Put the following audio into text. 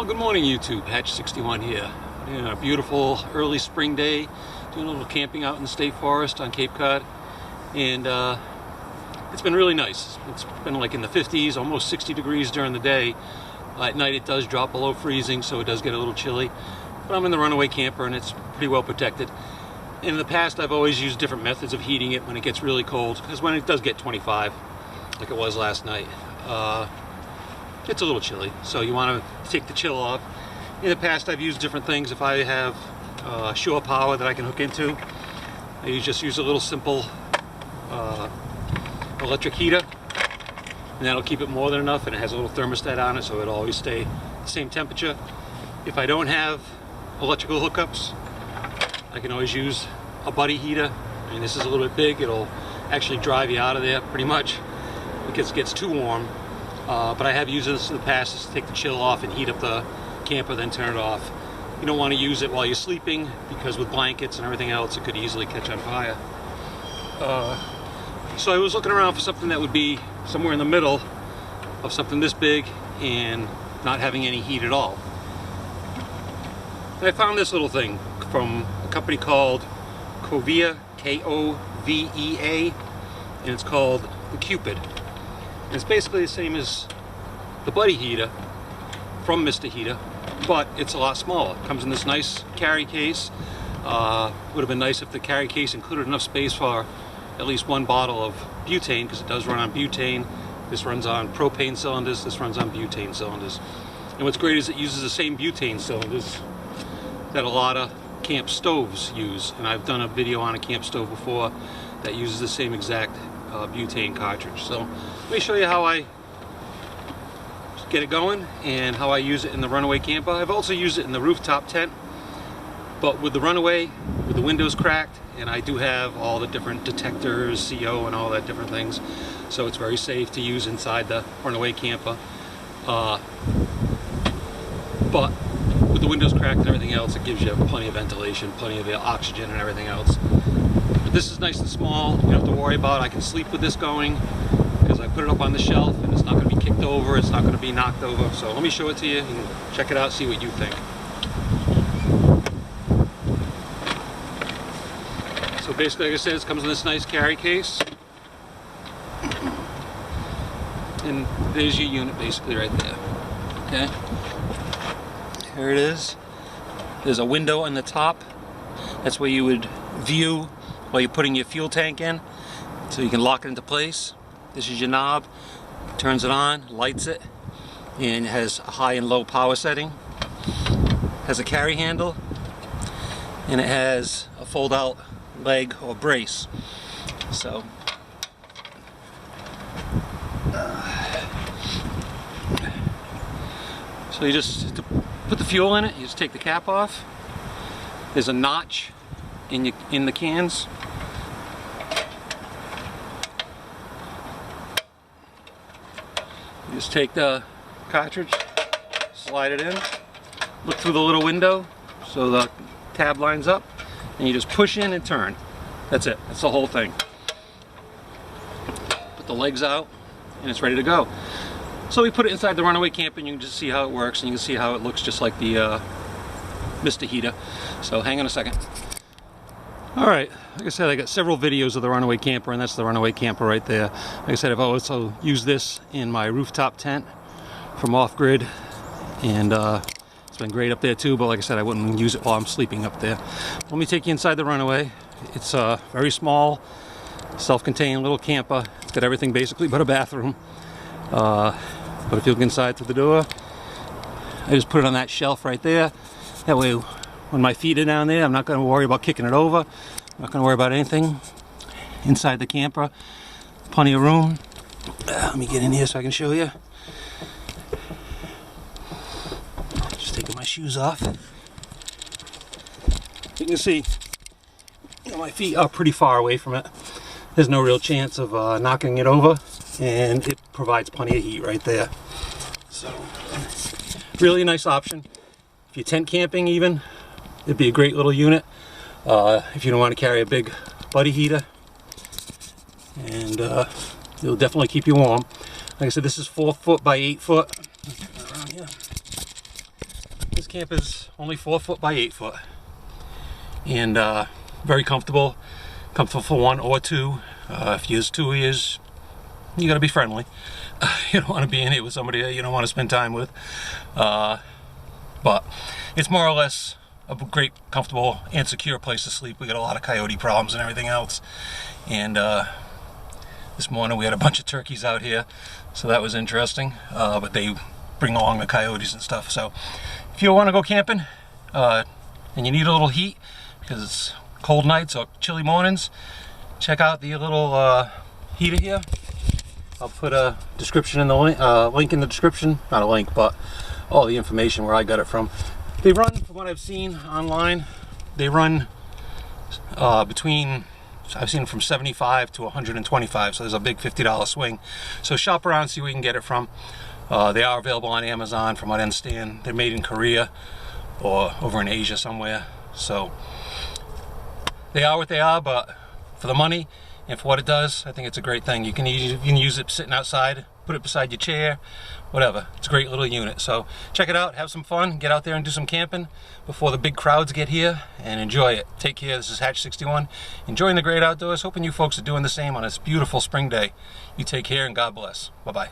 Well, good morning YouTube, Hatch61 here. Yeah, a beautiful early spring day, doing a little camping out in the state forest on Cape Cod, and it's been really nice. It's been like in the 50s, almost 60 degrees during the day. At night it does drop below freezing, so it does get a little chilly, but I'm in the runaway camper and it's pretty well protected. In the past I've always used different methods of heating it when it gets really cold, because when it does get 25 like it was last night, it's a little chilly, so you want to take the chill off. In the past I've used different things. If I have shore power that I can hook into, I just use a little simple electric heater, and that'll keep it more than enough, and it has a little thermostat on it so it'll always stay the same temperature. If I don't have electrical hookups, I can always use a buddy heater. I mean, this is a little bit big, it'll actually drive you out of there pretty much because it gets too warm. But I have used this in the past just to take the chill off and heat up the camper, then turn it off. You don't want to use it while you're sleeping, because with blankets and everything else it could easily catch on fire. So I was looking around for something that would be somewhere in the middle of something this big and not having any heat at all. And I found this little thing from a company called Kovea, K-O-V-E-A, and it's called the Cupid. And it's basically the same as the buddy heater from Mr. Heater, but it's a lot smaller. It comes in this nice carry case. Would have been nice if the carry case included enough space for at least one bottle of butane, because it does run on butane. This runs on propane cylinders, this runs on butane cylinders. And what's great is it uses the same butane cylinders that a lot of camp stoves use. And I've done a video on a camp stove before that uses the same exact butane cartridge. So let me show you how I get it going and how I use it in the runaway camper. I've also used it in the rooftop tent, but with the runaway, with the windows cracked, and I do have all the different detectors, CO and all that different things, so it's very safe to use inside the runaway camper. But with the windows cracked and everything else, it gives you plenty of ventilation, plenty of oxygen and everything else. But this is nice and small, you don't have to worry about it. I can sleep with this going because I put it up on the shelf and it's not going to be kicked over, it's not going to be knocked over. So let me show it to you and check it out, see what you think. So basically, like I said, it comes in this nice carry case. And there's your unit basically right there. Okay? Here it is. There's a window on the top. That's where you would view while you're putting your fuel tank in, so you can lock it into place. This is your knob. Turns it on, lights it, and it has a high and low power setting. Has a carry handle, and it has a fold out leg or brace. So you just, to put the fuel in it, you just take the cap off. There's a notch in the cans. You just take the cartridge, slide it in, look through the little window so the tab lines up, and you just push in and turn. That's it. That's the whole thing. Put the legs out and it's ready to go. So we put it inside the runaway camper and you can just see how it works, and you can see how it looks just like the Mr. Heater. So hang on a second. Alright, like I said, I got several videos of the runaway camper, and that's the runaway camper right there. Like I said, I've also used this in my rooftop tent from off-grid, and it's been great up there too, but like I said, I wouldn't use it while I'm sleeping up there. Let me take you inside the runaway. It's a very small, self-contained little camper. It's got everything basically but a bathroom. But if you look inside through the door, I just put it on that shelf right there. That way, when my feet are down there, I'm not going to worry about kicking it over. I'm not going to worry about anything. Inside the camper, plenty of room. Let me get in here so I can show you. Just taking my shoes off. You can see, my feet are pretty far away from it. There's no real chance of knocking it over, and it provides plenty of heat right there. So, really a nice option. If you're tent camping even, it'd be a great little unit. If you don't want to carry a big buddy heater, and it'll definitely keep you warm. Like I said, this is 4 foot by 8 foot. Around here. camp is only 4 foot by 8 foot, and very comfortable for 1 or 2. If you use 2 years, you gotta be friendly. You don't want to be in here with somebody that you don't want to spend time with, but it's more or less a great, comfortable, and secure place to sleep. We got a lot of coyote problems and everything else, and this morning we had a bunch of turkeys out here, so that was interesting, but they bring along the coyotes and stuff. So if you want to go camping and you need a little heat because it's cold nights or chilly mornings, check out the little heater here. I'll put a description in the link in the description, not a link, but all the information where I got it from. They run, from what I've seen online, they run between, I've seen from 75 to 125, so there's a big $50 swing. So shop around, see where you can get it from. They are available on Amazon, from what I understand. They're made in Korea or over in Asia somewhere. So they are what they are, but for the money and for what it does, I think it's a great thing. You can use it sitting outside, put it beside your chair, whatever. It's a great little unit. So check it out, have some fun, get out there and do some camping before the big crowds get here, and enjoy it. Take care. This is Hatch 61, enjoying the great outdoors, hoping you folks are doing the same on this beautiful spring day. You take care and God bless. Bye-bye.